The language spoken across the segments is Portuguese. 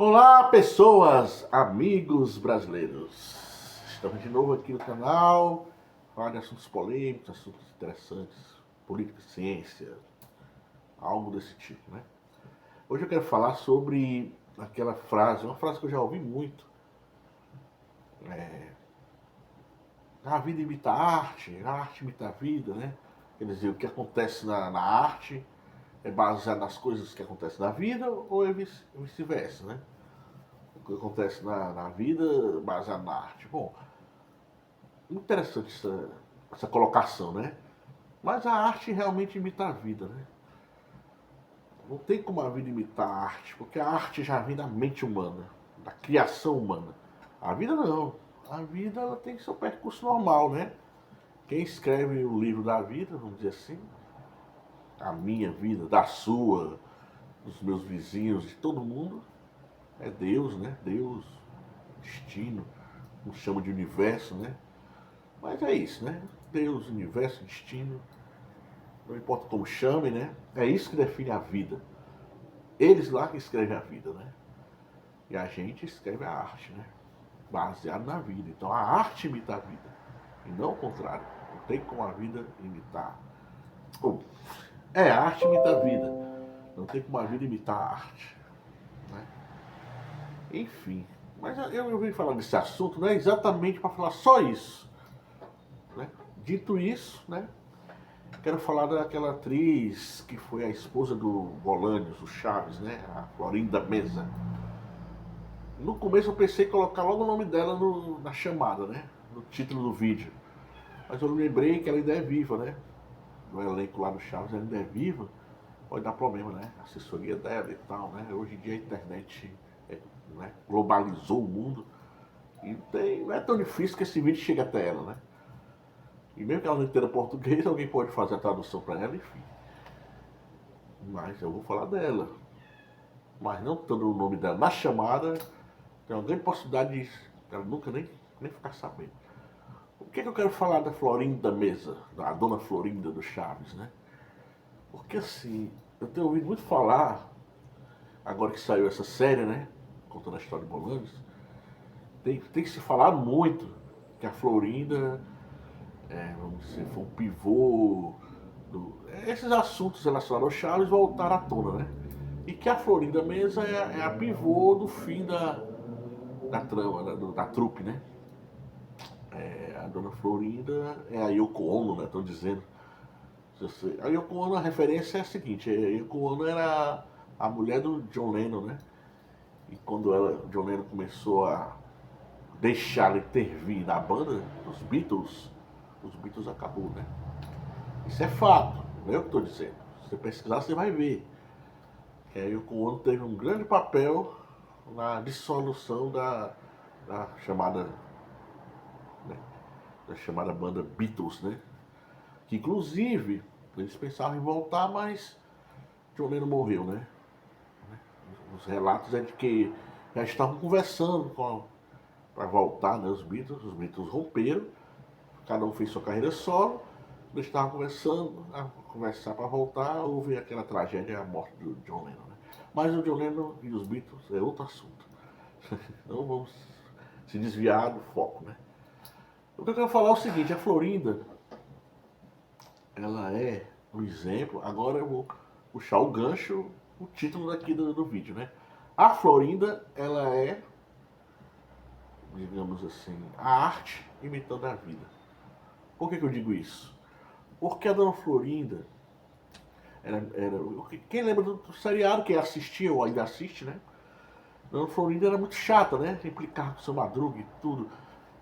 Olá, pessoas, amigos brasileiros. Estamos de novo aqui no canal, falar de assuntos polêmicos, assuntos interessantes, política, ciência, algo desse tipo, né? Hoje eu quero falar sobre aquela frase, uma frase que eu já ouvi muito. A vida imita a arte imita a vida, né? Quer dizer, o que acontece na arte é baseado nas coisas que acontecem na vida ou é vice-versa, né? O que acontece na vida baseado na arte. Bom, interessante essa colocação, né? Mas a arte realmente imita a vida, né? Não tem como a vida imitar a arte, porque a arte já vem da mente humana, da criação humana. A vida não. A vida ela tem seu percurso normal, né? Quem escreve o livro da vida, vamos dizer assim, a minha vida, da sua, dos meus vizinhos, de todo mundo, é Deus, né? Deus, destino, nos chama de universo, né? Mas é isso, né? Deus, universo, destino, não importa como chame, né? É isso que define a vida. Eles lá que escrevem a vida, né? E a gente escreve a arte, né? Baseado na vida. Então a arte imita a vida. E não o contrário. Não tem como a vida imitar. A arte imita a vida. Não tem como a vida imitar a arte. Né? Enfim. Mas eu vim falar desse assunto, não é exatamente para falar só isso. Né? Dito isso, né? Quero falar daquela atriz que foi a esposa do Bolanhos, o Chaves, né? A Florinda Mesa. No começo eu pensei em colocar logo o nome dela na chamada, né? No título do vídeo. Mas eu lembrei que ela ainda é viva, né? No elenco lá do Chaves, ela ainda é viva. Pode dar problema, né? A assessoria dela e tal, né? Hoje em dia a internet né? Globalizou o mundo. E não é tão difícil que esse vídeo chegue até ela, né? E mesmo que ela não entenda português, alguém pode fazer a tradução para ela, enfim. Mas eu vou falar dela. Mas não estando o nome dela na chamada, tem uma grande possibilidade de ela nunca nem ficar sabendo. O que eu quero falar da Florinda Mesa, da dona Florinda do Chaves, né? Porque assim, eu tenho ouvido muito falar, agora que saiu essa série, né? Contando a história de Bolanhos, tem que se falar muito que a Florinda, vamos dizer, foi um pivô. Esses assuntos relacionados ao Chaves voltaram à tona, né? E que a Florinda Mesa é a pivô do fim da trama, da trupe, né? A dona Florinda é a Yoko Ono, né? Estão dizendo. A Yoko Ono, a referência é a seguinte: a Yoko Ono era a mulher do John Lennon, né? E quando John Lennon começou a deixar ele intervir na banda dos Beatles, os Beatles acabou, né? Isso é fato, não é eu que estou dizendo. Se você pesquisar, você vai ver. Que a Yoko Ono teve um grande papel na dissolução da chamada né, da chamada banda Beatles, né? Que inclusive eles pensavam em voltar, mas John Lennon morreu, né? Os relatos é de que já estavam conversando para voltar, né? Os Beatles romperam, cada um fez sua carreira solo, eles estavam conversando, a conversar para voltar, houve aquela tragédia, a morte do John Lennon, né? Mas o John Lennon e os Beatles é outro assunto. Não vamos se desviar do foco, né? O que eu quero falar é o seguinte, a Florinda, ela é um exemplo, agora eu vou puxar o gancho, o título daqui do vídeo, né? A Florinda, ela é, digamos assim, a arte imitando a vida. Por que eu digo isso? Porque a Dona Florinda, quem lembra do seriado, quem assistia ou ainda assiste, né? A Dona Florinda era muito chata, né? Implicava com o seu Madruga e tudo.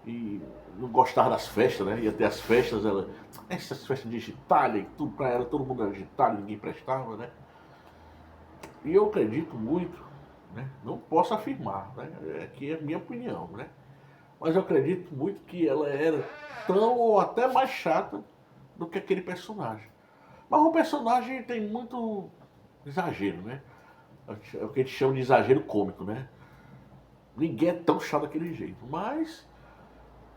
E não gostava das festas, né? Ia ter as festas, essas festas de Itália e tudo, pra ela todo mundo era de Itália, ninguém prestava, né? E eu acredito muito, né? Não posso afirmar, né? Aqui é a minha opinião, né? Mas eu acredito muito que ela era tão ou até mais chata do que aquele personagem. Mas o personagem tem muito exagero, né? É o que a gente chama de exagero cômico, né? Ninguém é tão chato daquele jeito, mas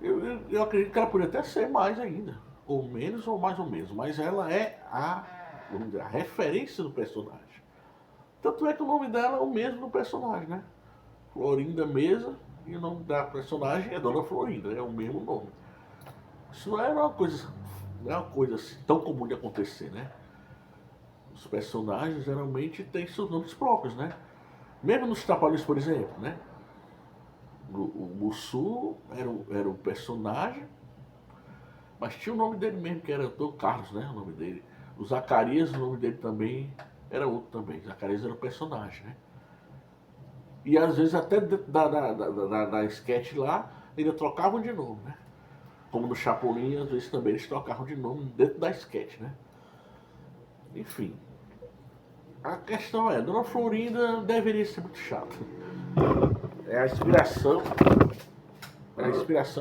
eu acredito que ela poderia até ser mais ainda. Ou menos ou mais ou menos. Mas ela é vamos dizer, a referência do personagem. Tanto é que o nome dela é o mesmo do personagem, né? Florinda Mesa, e o nome da personagem é Dona Florinda, é o mesmo nome. Isso não era uma coisa, não é uma coisa assim, tão comum de acontecer, né? Os personagens geralmente têm seus nomes próprios, né? Mesmo nos Trapalhões, por exemplo, né? O Mussu era o personagem, mas tinha o nome dele mesmo, que era Dom Carlos, né? O nome dele. O Zacarias, o nome dele também era outro também. Zacarias era o personagem, né? E às vezes até da sketch lá, ainda trocavam de nome, né? Como no Chapolin, às vezes também eles trocavam de nome dentro da sketch, né? Enfim. A questão é, Dona Florinda deveria ser muito chata. É a inspiração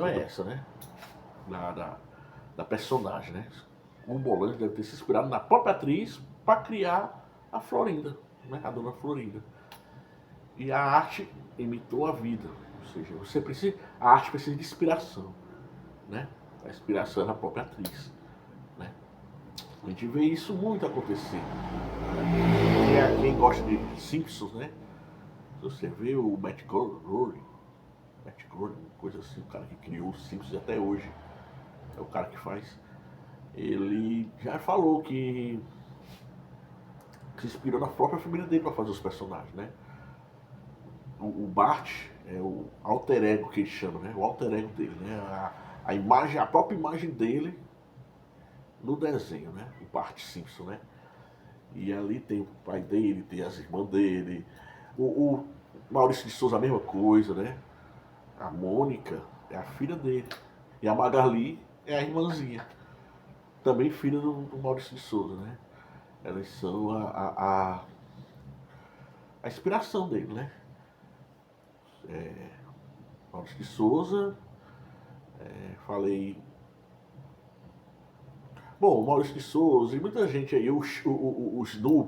é essa, né? Da, da, da personagem, né? O Bolanho deve ter se inspirado na própria atriz para criar a Florinda, né? A Dona Florinda. E a arte imitou a vida, ou seja, a arte precisa de inspiração, né? A inspiração é da própria atriz, né? A gente vê isso muito acontecer. Quem gosta de Simpsons, né? Se você vê o Matt Groening, coisa assim, o cara que criou os Simpsons até hoje, é o cara que faz. Ele já falou que se inspirou na própria família dele para fazer os personagens, né? O Bart é o alter ego que ele chama, né? O alter ego dele, né? A imagem, a própria imagem dele no desenho, né? O Bart Simpson, né? E ali tem o pai dele, tem as irmãs dele. O Maurício de Souza a mesma coisa, né? A Mônica é a filha dele. E a Magali é a irmãzinha. Também filha do Maurício de Souza, né? Elas são a inspiração dele, né? Maurício de Souza, falei. Bom, o Maurício de Souza e muita gente aí, o Snoopy.